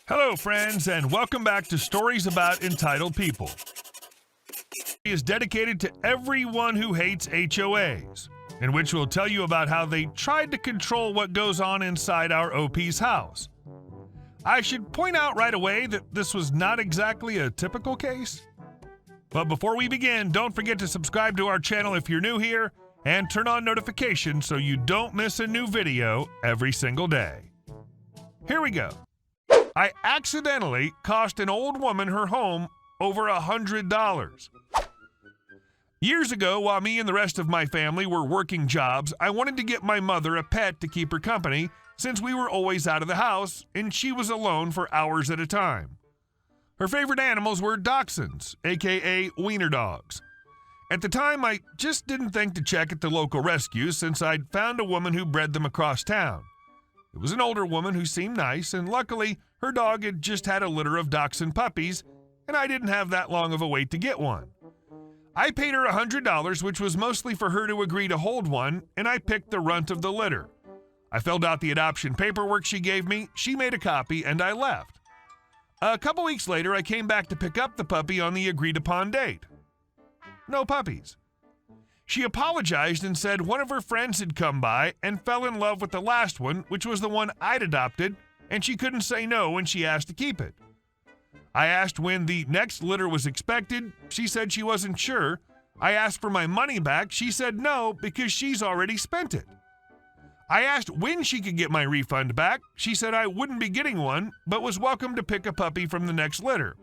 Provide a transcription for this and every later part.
Hello, friends, and welcome back to Stories About Entitled People. It is dedicated to everyone who hates HOAs, in which we'll tell you about how they tried to control what goes on inside our OP's house. I should point out right away that this was not exactly a typical case. But before we begin, don't forget to subscribe to our channel if you're new here, and turn on notifications so you don't miss a new video every single day. Here we go. I accidentally cost an old woman her home over $100. Years ago, while me and the rest of my family were working jobs, I wanted to get my mother a pet to keep her company since we were always out of the house and she was alone for hours at a time. Her favorite animals were dachshunds, aka wiener dogs. At the time, I just didn't think to check at the local rescues since I'd found a woman who bred them across town. It was an older woman who seemed nice, and luckily, her dog had just had a litter of dachshund puppies, and I didn't have that long of a wait to get one. I paid her $100, which was mostly for her to agree to hold one, and I picked the runt of the litter. I filled out the adoption paperwork she gave me, she made a copy, and I left. A couple weeks later, I came back to pick up the puppy on the agreed-upon date. No puppies. She apologized and said one of her friends had come by and fell in love with the last one, which was the one I'd adopted, and she couldn't say no when she asked to keep it. I asked when the next litter was expected. She said she wasn't sure. I asked for my money back. She said no because she's already spent it. I asked when she could get my refund back. She said I wouldn't be getting one, but was welcome to pick a puppy from the next litter.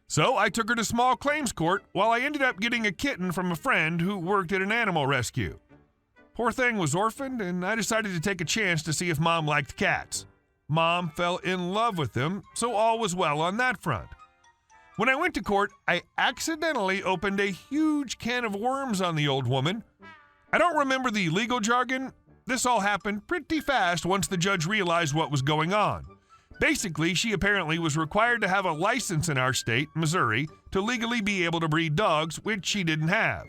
So I took her to small claims court while I ended up getting a kitten from a friend who worked at an animal rescue. Poor thing was orphaned, and I decided to take a chance to see if Mom liked cats. Mom fell in love with them, so all was well on that front. When I went to court, I accidentally opened a huge can of worms on the old woman. I don't remember the legal jargon. This all happened pretty fast once the judge realized what was going on. Basically, she apparently was required to have a license in our state, Missouri, to legally be able to breed dogs, which she didn't have.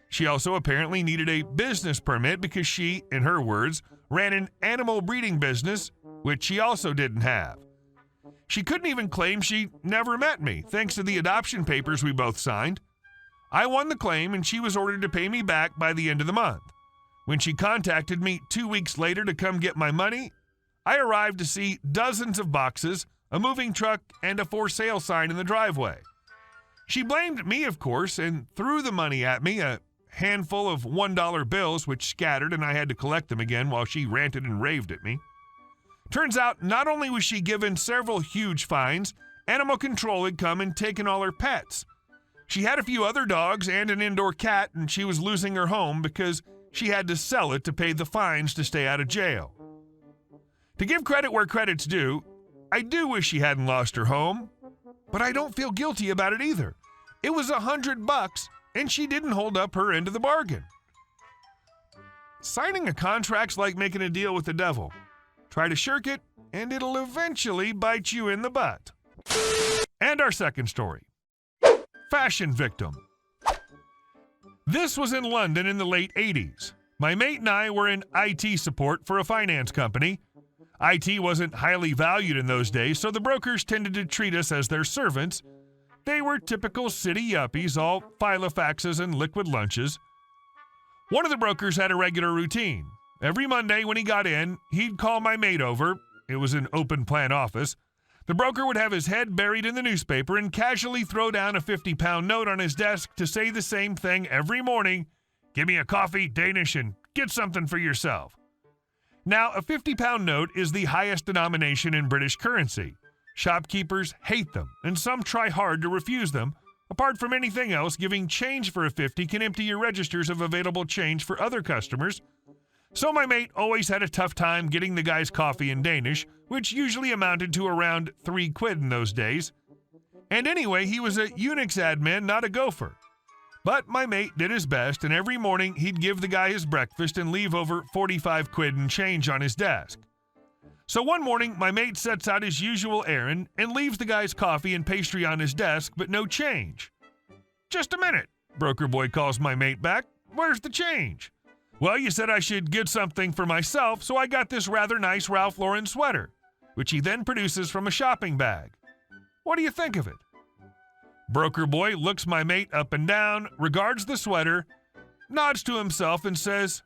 She also apparently needed a business permit because she, in her words, ran an animal breeding business, which she also didn't have. She couldn't even claim she never met me, thanks to the adoption papers we both signed. I won the claim, and she was ordered to pay me back by the end of the month. When she contacted me 2 weeks later to come get my money, I arrived to see dozens of boxes, a moving truck, and a for sale sign in the driveway. She blamed me, of course, and threw the money at me, a handful of $1 bills which scattered and I had to collect them again while she ranted and raved at me. Turns out not only was she given several huge fines, animal control had come and taken all her pets. She had a few other dogs and an indoor cat, and she was losing her home because she had to sell it to pay the fines to stay out of jail. To give credit where credit's due, I do wish she hadn't lost her home, but I don't feel guilty about it either. It was $100, and she didn't hold up her end of the bargain. Signing a contract's like making a deal with the devil. Try to shirk it, and it'll eventually bite you in the butt. And our second story. Fashion victim. This was in London in the late 80s. My mate and I were in IT support for a finance company. IT wasn't highly valued in those days, so the brokers tended to treat us as their servants. They were typical city yuppies, all filofaxes and liquid lunches. One of the brokers had a regular routine. Every Monday when he got in, he'd call my mate over. It was an open plan office. The broker would have his head buried in the newspaper and casually throw down a 50-pound note on his desk to say the same thing every morning. Give me a coffee, Danish, and get something for yourself. Now, a 50-pound note is the highest denomination in British currency. Shopkeepers hate them, and some try hard to refuse them. Apart from anything else, giving change for a 50 can empty your registers of available change for other customers. So my mate always had a tough time getting the guy's coffee in Danish, which usually amounted to around £3 in those days. And anyway, he was a Unix admin, not a gopher. But my mate did his best, and every morning he'd give the guy his breakfast and leave over £45 in change on his desk. So one morning, my mate sets out his usual errand and leaves the guy's coffee and pastry on his desk, but no change. Just a minute, broker boy calls my mate back. Where's the change? Well, you said I should get something for myself, so I got this rather nice Ralph Lauren sweater. which he then produces from a shopping bag. What do you think of it? Broker boy looks my mate up and down, regards the sweater, nods to himself and says,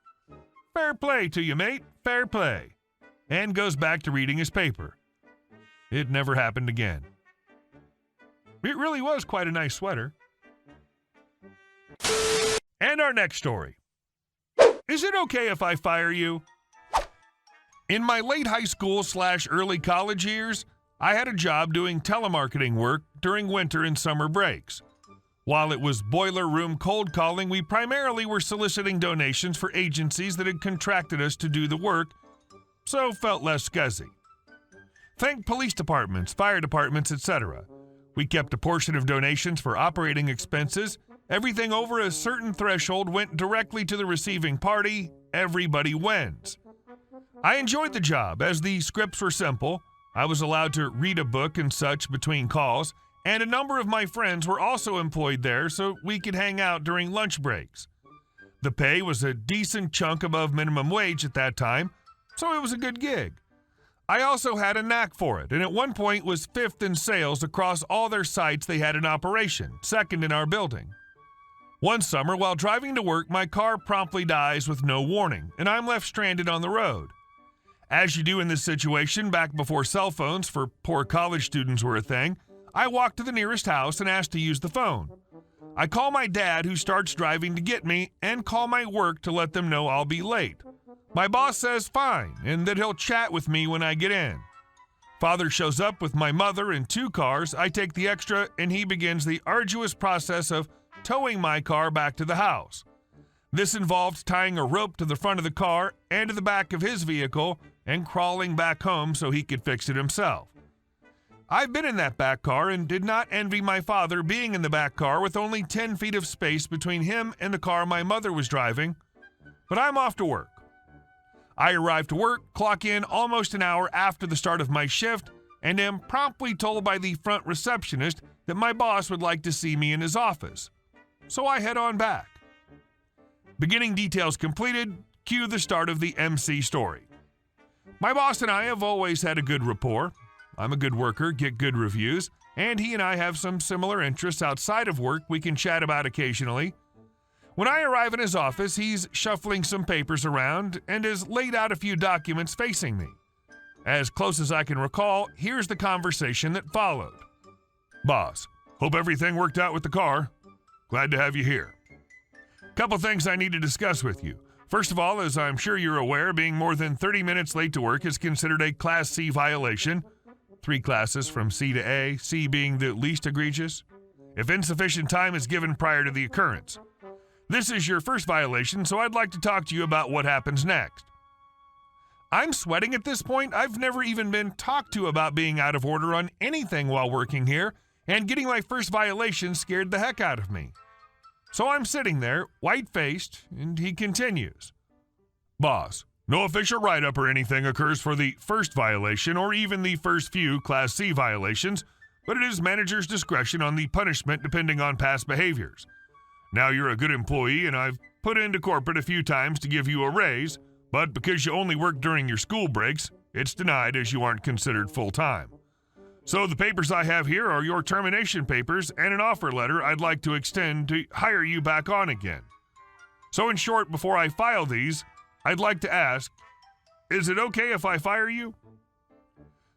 "Fair play to you, mate, fair play," and goes back to reading his paper. It never happened again. It really was quite a nice sweater. And our next story. Is it okay if I fire you? In my late high school / early college years, I had a job doing telemarketing work during winter and summer breaks. While it was boiler room cold calling, we primarily were soliciting donations for agencies that had contracted us to do the work, so felt less scuzzy. Think police departments, fire departments, etc. We kept a portion of donations for operating expenses. Everything over a certain threshold went directly to the receiving party. Everybody wins. I enjoyed the job as the scripts were simple. I was allowed to read a book and such between calls, and a number of my friends were also employed there so we could hang out during lunch breaks. The pay was a decent chunk above minimum wage at that time, so it was a good gig. I also had a knack for it, and at one point was 5th in sales across all their sites they had in operation, 2nd in our building. One summer, while driving to work, my car promptly dies with no warning, and I'm left stranded on the road. As you do in this situation, back before cell phones for poor college students were a thing, I walk to the nearest house and ask to use the phone. I call my dad, who starts driving to get me, and call my work to let them know I'll be late. My boss says fine, and that he'll chat with me when I get in. Father shows up with my mother in 2 cars. I take the extra, and he begins the arduous process of towing my car back to the house. This involved tying a rope to the front of the car and to the back of his vehicle and crawling back home so he could fix it himself. I've been in that back car and did not envy my father being in the back car with only 10 feet of space between him and the car my mother was driving, but I'm off to work. I arrive to work, clock in almost an hour after the start of my shift, and am promptly told by the front receptionist that my boss would like to see me in his office. So I head on back. Beginning details completed, cue the start of the MC story. My boss and I have always had a good rapport. I'm a good worker, get good reviews, and he and I have some similar interests outside of work we can chat about occasionally. When I arrive in his office, he's shuffling some papers around and has laid out a few documents facing me. As close as I can recall, here's the conversation that followed. "Boss, hope everything worked out with the car. Glad to have you here. Couple things I need to discuss with you. First of all, as I'm sure you're aware, being more than 30 minutes late to work is considered a Class C violation. 3 classes from C to A, C being the least egregious, if insufficient time is given prior to the occurrence. This is your first violation, so I'd like to talk to you about what happens next." I'm sweating at this point. I've never even been talked to about being out of order on anything while working here, and getting my first violation scared the heck out of me. So I'm sitting there, white-faced, and he continues. "Boss, no official write-up or anything occurs for the first violation or even the first few Class C violations, but it is manager's discretion on the punishment depending on past behaviors. Now you're a good employee and I've put into corporate a few times to give you a raise, but because you only work during your school breaks, it's denied as you aren't considered full-time. So the papers I have here are your termination papers and an offer letter I'd like to extend to hire you back on again. So in short, before I file these, I'd like to ask, is it okay if I fire you?"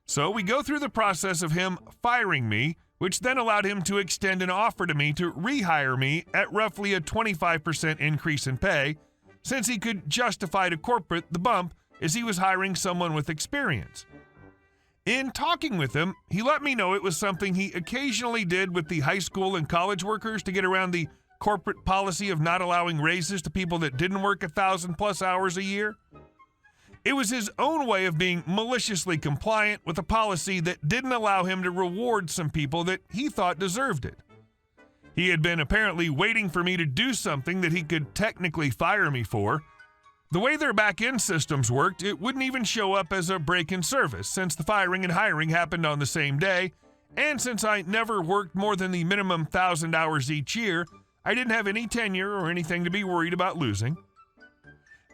So we go through the process of him firing me, which then allowed him to extend an offer to me to rehire me at roughly a 25% increase in pay, since he could justify to corporate the bump as he was hiring someone with experience. In talking with him, he let me know it was something he occasionally did with the high school and college workers to get around the corporate policy of not allowing raises to people that didn't work 1,000+ hours a year. It was his own way of being maliciously compliant with a policy that didn't allow him to reward some people that he thought deserved it. He had been apparently waiting for me to do something that he could technically fire me for. The way their back-end systems worked, it wouldn't even show up as a break in service since the firing and hiring happened on the same day, and since I never worked more than the minimum 1,000 hours each year, I didn't have any tenure or anything to be worried about losing.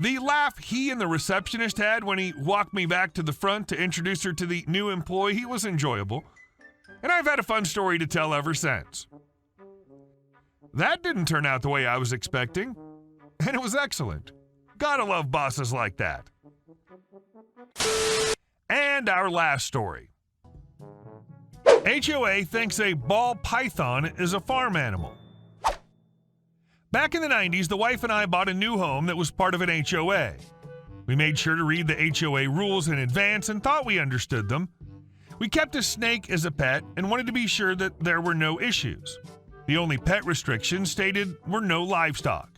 The laugh he and the receptionist had when he walked me back to the front to introduce her to the new employee was enjoyable, and I've had a fun story to tell ever since. That didn't turn out the way I was expecting, and it was excellent. Gotta love bosses like that. And our last story. HOA thinks a ball python is a farm animal. Back in the 90s, the wife and I bought a new home that was part of an HOA. We made sure to read the HOA rules in advance and thought we understood them. We kept a snake as a pet and wanted to be sure that there were no issues. The only pet restrictions stated were no livestock.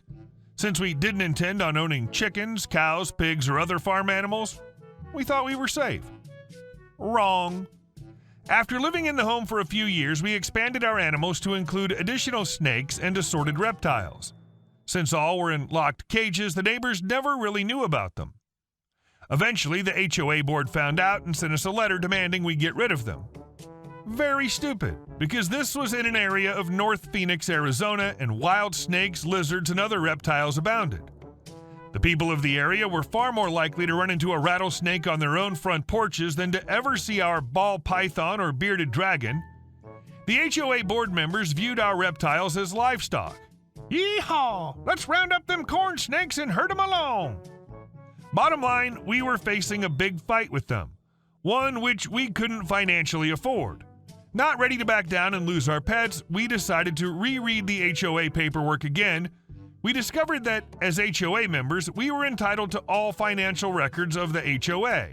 Since we didn't intend on owning chickens, cows, pigs, or other farm animals, we thought we were safe. Wrong. After living in the home for a few years, we expanded our animals to include additional snakes and assorted reptiles. Since all were in locked cages, the neighbors never really knew about them. Eventually, the HOA board found out and sent us a letter demanding we get rid of them. Very stupid, because this was in an area of North Phoenix, Arizona, and wild snakes, lizards, and other reptiles abounded. The people of the area were far more likely to run into a rattlesnake on their own front porches than to ever see our ball python or bearded dragon. The HOA board members viewed our reptiles as livestock. Yeehaw! Let's round up them corn snakes and herd them along! Bottom line, we were facing a big fight with them, one which we couldn't financially afford. Not ready to back down and lose our pets, we decided to reread the HOA paperwork again. We discovered that, as HOA members, we were entitled to all financial records of the HOA.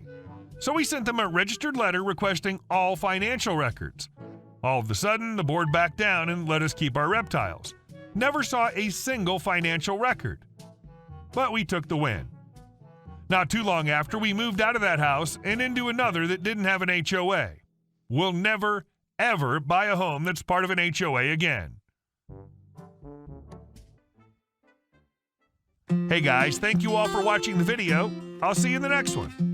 So we sent them a registered letter requesting all financial records. All of a sudden, the board backed down and let us keep our reptiles. Never saw a single financial record. But we took the win. Not too long after, we moved out of that house and into another that didn't have an HOA. We'll never, ever buy a home that's part of an HOA again. Hey guys, thank you all for watching the video. I'll see you in the next one.